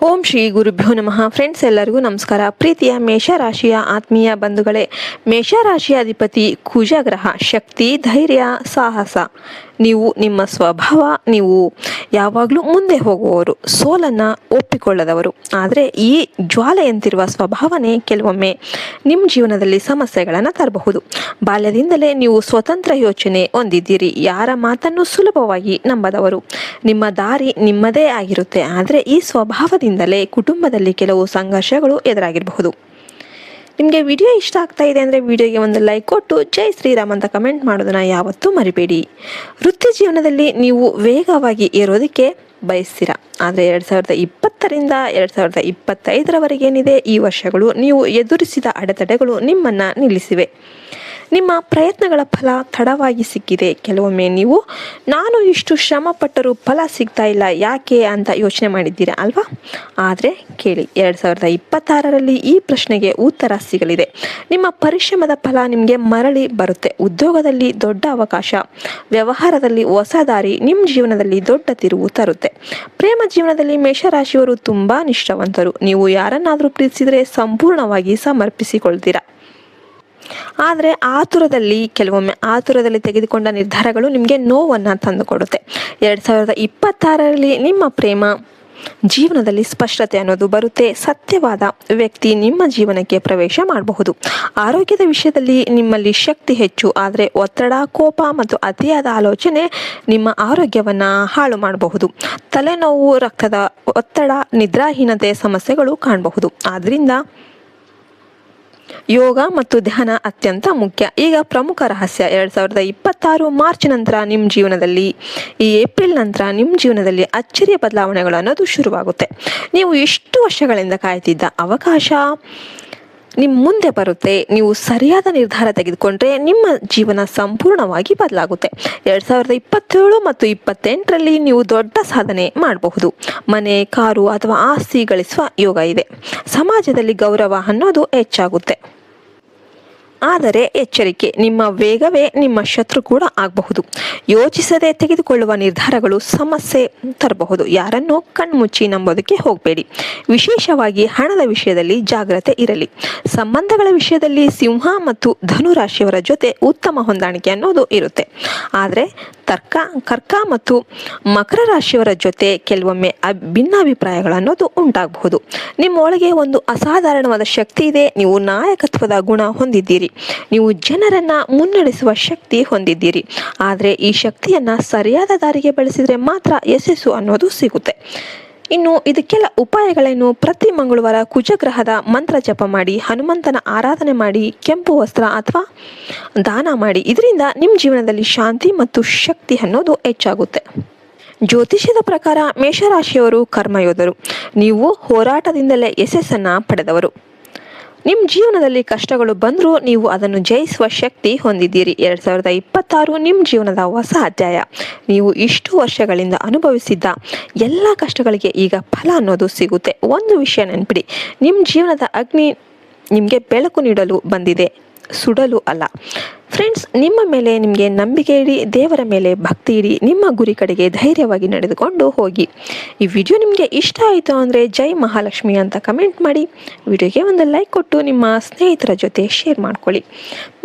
ಓಂ ಶ್ರೀ ಗುರುಭ್ಯೋ ನಮಃ. ಫ್ರೆಂಡ್ಸ್, ಎಲ್ಲರಿಗೂ ನಮಸ್ಕಾರ. ಪ್ರೀತಿಯ ಮೇಷರಾಶಿಯ ಆತ್ಮೀಯ ಬಂಧುಗಳೇ, ಮೇಷರಾಶಿಯ ಅಧಿಪತಿ ಕುಜಗ್ರಹ. ಶಕ್ತಿ, ಧೈರ್ಯ, ಸಾಹಸ. ನೀವು ನಿಮ್ಮ ಸ್ವಭಾವ, ನೀವು ಯಾವಾಗಲೂ ಮುಂದೆ ಹೋಗುವವರು, ಸೋಲನ್ನು ಒಪ್ಪಿಕೊಳ್ಳದವರು. ಆದರೆ ಈ ಜ್ವಾಲೆಯಂತಿರುವ ಸ್ವಭಾವನೆ ಕೆಲವೊಮ್ಮೆ ನಿಮ್ಮ ಜೀವನದಲ್ಲಿ ಸಮಸ್ಯೆಗಳನ್ನು ತರಬಹುದು. ಬಾಲ್ಯದಿಂದಲೇ ನೀವು ಸ್ವತಂತ್ರ ಯೋಚನೆ ಹೊಂದಿದ್ದೀರಿ. ಯಾರ ಮಾತನ್ನು ಸುಲಭವಾಗಿ ನಂಬದವರು. ನಿಮ್ಮ ದಾರಿ ನಿಮ್ಮದೇ ಆಗಿರುತ್ತೆ. ಆದರೆ ಈ ಸ್ವಭಾವದಿಂದಲೇ ಕುಟುಂಬದಲ್ಲಿ ಕೆಲವು ಸಂಘರ್ಷಗಳು ಎದುರಾಗಿರಬಹುದು. ನಿಮಗೆ ವಿಡಿಯೋ ಇಷ್ಟ ಆಗ್ತಾ ಇದೆ ಅಂದರೆ ವಿಡಿಯೋಗೆ ಒಂದು ಲೈಕ್ ಕೊಟ್ಟು ಜೈ ಶ್ರೀರಾಮ್ ಅಂತ ಕಮೆಂಟ್ ಮಾಡೋದನ್ನು ಯಾವತ್ತೂ ಮರಿಬೇಡಿ. ವೃತ್ತಿ ಜೀವನದಲ್ಲಿ ನೀವು ವೇಗವಾಗಿ ಏರೋದಕ್ಕೆ ಬಯಸ್ತೀರಾ. ಆದರೆ 2020ರಿಂದ 2025ರವರೆಗೇನಿದೆ, ಈ ವರ್ಷಗಳು ನೀವು ಎದುರಿಸಿದ ಅಡೆತಡೆಗಳು ನಿಮ್ಮನ್ನು ನಿಲ್ಲಿಸಿವೆ. ನಿಮ್ಮ ಪ್ರಯತ್ನಗಳ ಫಲ ತಡವಾಗಿ ಸಿಕ್ಕಿದೆ. ಕೆಲವೊಮ್ಮೆ ನೀವು ನಾನು ಇಷ್ಟು ಶ್ರಮ ಪಟ್ಟರೂ ಫಲ ಸಿಗ್ತಾ ಇಲ್ಲ ಯಾಕೆ ಅಂತ ಯೋಚನೆ ಮಾಡಿದ್ದೀರಾ ಅಲ್ವಾ? ಆದರೆ ಕೇಳಿ, 2026ರಲ್ಲಿ ಈ ಪ್ರಶ್ನೆಗೆ ಉತ್ತರ ಸಿಗಲಿದೆ. ನಿಮ್ಮ ಪರಿಶ್ರಮದ ಫಲ ನಿಮಗೆ ಮರಳಿ ಬರುತ್ತೆ. ಉದ್ಯೋಗದಲ್ಲಿ ದೊಡ್ಡ ಅವಕಾಶ, ವ್ಯವಹಾರದಲ್ಲಿ ಹೊಸ ದಾರಿ ನಿಮ್ಮ ಜೀವನದಲ್ಲಿ ದೊಡ್ಡ ತಿರುವು ತರುತ್ತೆ. ಪ್ರೇಮ ಜೀವನದಲ್ಲಿ ಮೇಷರಾಶಿಯವರು ತುಂಬ ನಿಷ್ಠಾವಂತರು. ನೀವು ಯಾರನ್ನಾದರೂ ಪ್ರೀತಿಸಿದರೆ ಸಂಪೂರ್ಣವಾಗಿ ಸಮರ್ಪಿಸಿಕೊಳ್ತೀರಾ. ಆದರೆ ಕೆಲವೊಮ್ಮೆ ಆತುರದಲ್ಲಿ ತೆಗೆದುಕೊಂಡ ನಿರ್ಧಾರಗಳು ನಿಮಗೆ ನೋವನ್ನು ತಂದುಕೊಡುತ್ತೆ. 2026ರಲ್ಲಿ ನಿಮ್ಮ ಪ್ರೇಮ ಜೀವನದಲ್ಲಿ ಸ್ಪಷ್ಟತೆ ಅನ್ನೋದು ಬರುತ್ತೆ. ಸತ್ಯವಾದ ವ್ಯಕ್ತಿ ನಿಮ್ಮ ಜೀವನಕ್ಕೆ ಪ್ರವೇಶ ಮಾಡಬಹುದು. ಆರೋಗ್ಯದ ವಿಷಯದಲ್ಲಿ ನಿಮ್ಮಲ್ಲಿ ಶಕ್ತಿ ಹೆಚ್ಚು, ಆದರೆ ಒತ್ತಡ, ಕೋಪ ಮತ್ತು ಅತಿಯಾದ ಆಲೋಚನೆ ನಿಮ್ಮ ಆರೋಗ್ಯವನ್ನು ಹಾಳು ಮಾಡಬಹುದು. ತಲೆನೋವು, ರಕ್ತದ ಒತ್ತಡ, ನಿದ್ರಾಹೀನತೆ ಸಮಸ್ಯೆಗಳು ಕಾಣಬಹುದು. ಆದ್ದರಿಂದ ಯೋಗ ಮತ್ತು ಧ್ಯಾನ ಅತ್ಯಂತ ಮುಖ್ಯ. ಈಗ ಪ್ರಮುಖ ರಹಸ್ಯ, 2026 ಮಾರ್ಚ್ ನಂತರ ನಿಮ್ಮ ಜೀವನದಲ್ಲಿ, ಈ ಏಪ್ರಿಲ್ ನಂತರ ನಿಮ್ಮ ಜೀವನದಲ್ಲಿ ಅಚ್ಚರಿಯ ಬದಲಾವಣೆಗಳು ಅನ್ನೋದು ಶುರುವಾಗುತ್ತೆ. ನೀವು ಎಷ್ಟು ವರ್ಷಗಳಿಂದ ಕಾಯ್ತಿದ್ದ ಅವಕಾಶ ನಿಮ್ಮ ಮುಂದೆ ಬರುತ್ತೆ. ನೀವು ಸರಿಯಾದ ನಿರ್ಧಾರ ತೆಗೆದುಕೊಂಡ್ರೆ ನಿಮ್ಮ ಜೀವನ ಸಂಪೂರ್ಣವಾಗಿ ಬದಲಾಗುತ್ತೆ. 2027 ಮತ್ತು 2028ರಲ್ಲಿ ನೀವು ದೊಡ್ಡ ಸಾಧನೆ ಮಾಡಬಹುದು. ಮನೆ, ಕಾರು ಅಥವಾ ಆಸ್ತಿ ಗಳಿಸುವ ಯೋಗ ಇದೆ. ಸಮಾಜದಲ್ಲಿ ಗೌರವ ಅನ್ನೋದು ಹೆಚ್ಚಾಗುತ್ತೆ. ಆದರೆ ಎಚ್ಚರಿಕೆ, ನಿಮ್ಮ ವೇಗವೇ ನಿಮ್ಮ ಶತ್ರು ಕೂಡ ಆಗಬಹುದು. ಯೋಚಿಸದೆ ತೆಗೆದುಕೊಳ್ಳುವ ನಿರ್ಧಾರಗಳು ಸಮಸ್ಯೆ ತರಬಹುದು. ಯಾರನ್ನು ಕಣ್ಮುಚ್ಚಿ ನಂಬೋದಕ್ಕೆ ಹೋಗಬೇಡಿ. ವಿಶೇಷವಾಗಿ ಹಣದ ವಿಷಯದಲ್ಲಿ ಜಾಗ್ರತೆ ಇರಲಿ. ಸಂಬಂಧಗಳ ವಿಷಯದಲ್ಲಿ ಸಿಂಹ ಮತ್ತು ಧನು ರಾಶಿಯವರ ಜೊತೆ ಉತ್ತಮ ಹೊಂದಾಣಿಕೆ ಅನ್ನೋದು ಇರುತ್ತೆ. ಆದರೆ ಕರ್ಕ ಮತ್ತು ಮಕರ ರಾಶಿಯವರ ಜೊತೆ ಕೆಲವೊಮ್ಮೆ ಭಿನ್ನಾಭಿಪ್ರಾಯಗಳು ಅನ್ನೋದು ಉಂಟಾಗಬಹುದು. ನಿಮ್ಮೊಳಗೆ ಒಂದು ಅಸಾಧಾರಣವಾದ ಶಕ್ತಿ ಇದೆ. ನೀವು ನಾಯಕತ್ವದ ಗುಣ ಹೊಂದಿದ್ದೀರಿ. ನೀವು ಜನರನ್ನ ಮುನ್ನಡೆಸುವ ಶಕ್ತಿ ಹೊಂದಿದ್ದೀರಿ. ಆದರೆ ಈ ಶಕ್ತಿಯನ್ನ ಸರಿಯಾದ ದಾರಿಗೆ ಬಳಸಿದರೆ ಮಾತ್ರ ಯಶಸ್ಸು ಅನ್ನೋದು ಸಿಗುತ್ತೆ. ಇನ್ನು ಇದಕ್ಕೆಲ್ಲ ಉಪಾಯಗಳೇನು? ಪ್ರತಿ ಮಂಗಳವಾರ ಕುಜಗ್ರಹದ ಮಂತ್ರ ಜಪ ಮಾಡಿ, ಹನುಮಂತನ ಆರಾಧನೆ ಮಾಡಿ, ಕೆಂಪು ವಸ್ತ್ರ ಅಥವಾ ದಾನ ಮಾಡಿ. ಇದರಿಂದ ನಿಮ್ಮ ಜೀವನದಲ್ಲಿ ಶಾಂತಿ ಮತ್ತು ಶಕ್ತಿ ಅನ್ನೋದು ಹೆಚ್ಚಾಗುತ್ತೆ. ಜ್ಯೋತಿಷ್ಯದ ಪ್ರಕಾರ ಮೇಷರಾಶಿಯವರು ಕರ್ಮಯೋಧರು. ನೀವು ಹೋರಾಟದಿಂದಲೇ ಯಶಸ್ಸನ್ನು ಪಡೆದವರು. ನಿಮ್ಮ ಜೀವನದಲ್ಲಿ ಕಷ್ಟಗಳು ಬಂದರೂ ನೀವು ಅದನ್ನು ಜಯಿಸುವ ಶಕ್ತಿ ಹೊಂದಿದ್ದೀರಿ. 2026 ನಿಮ್ಮ ಜೀವನದ ಹೊಸ ಅಧ್ಯಾಯ. ನೀವು ಇಷ್ಟು ವರ್ಷಗಳಿಂದ ಅನುಭವಿಸಿದ್ದ ಎಲ್ಲ ಕಷ್ಟಗಳಿಗೆ ಈಗ ಫಲ ಅನ್ನೋದು ಸಿಗುತ್ತೆ. ಒಂದು ವಿಷಯ ನೆನಪಿಡಿ, ನಿಮ್ಮ ಜೀವನದ ಅಗ್ನಿ ನಿಮಗೆ ಬೆಳಕು ನೀಡಲು ಬಂದಿದೆ, ಸುಡಲು ಅಲ್ಲ. ಫ್ರೆಂಡ್ಸ್, ನಿಮ್ಮ ಮೇಲೆ ನಿಮಗೆ ನಂಬಿಕೆ ಇಡಿ, ದೇವರ ಮೇಲೆ ಭಕ್ತಿ ಇಡಿ, ನಿಮ್ಮ ಗುರಿ ಕಡೆಗೆ ಧೈರ್ಯವಾಗಿ ನಡೆದುಕೊಂಡು ಹೋಗಿ. ಈ ವಿಡಿಯೋ ನಿಮಗೆ ಇಷ್ಟ ಆಯಿತು ಅಂದರೆ ಜೈ ಮಹಾಲಕ್ಷ್ಮಿ ಅಂತ ಕಮೆಂಟ್ ಮಾಡಿ, ವಿಡಿಯೋಗೆ ಒಂದು ಲೈಕ್ ಕೊಟ್ಟು ನಿಮ್ಮ ಸ್ನೇಹಿತರ ಜೊತೆ ಶೇರ್ ಮಾಡ್ಕೊಳ್ಳಿ.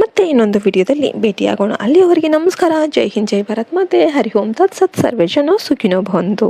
ಮತ್ತೆ ಇನ್ನೊಂದು ವಿಡಿಯೋದಲ್ಲಿ ಭೇಟಿಯಾಗೋಣ. ಅಲ್ಲಿಯವರೆಗೆ ನಮಸ್ಕಾರ. ಜೈ ಹಿಂದ್, ಜೈ ಭಾರತ್ ಮಾತೆ. ಹರಿ ಓಂ ತತ್ಸತ್. ಸರ್ವೇ ಜನ ಸುಖಿನೋ ಭವಂತು.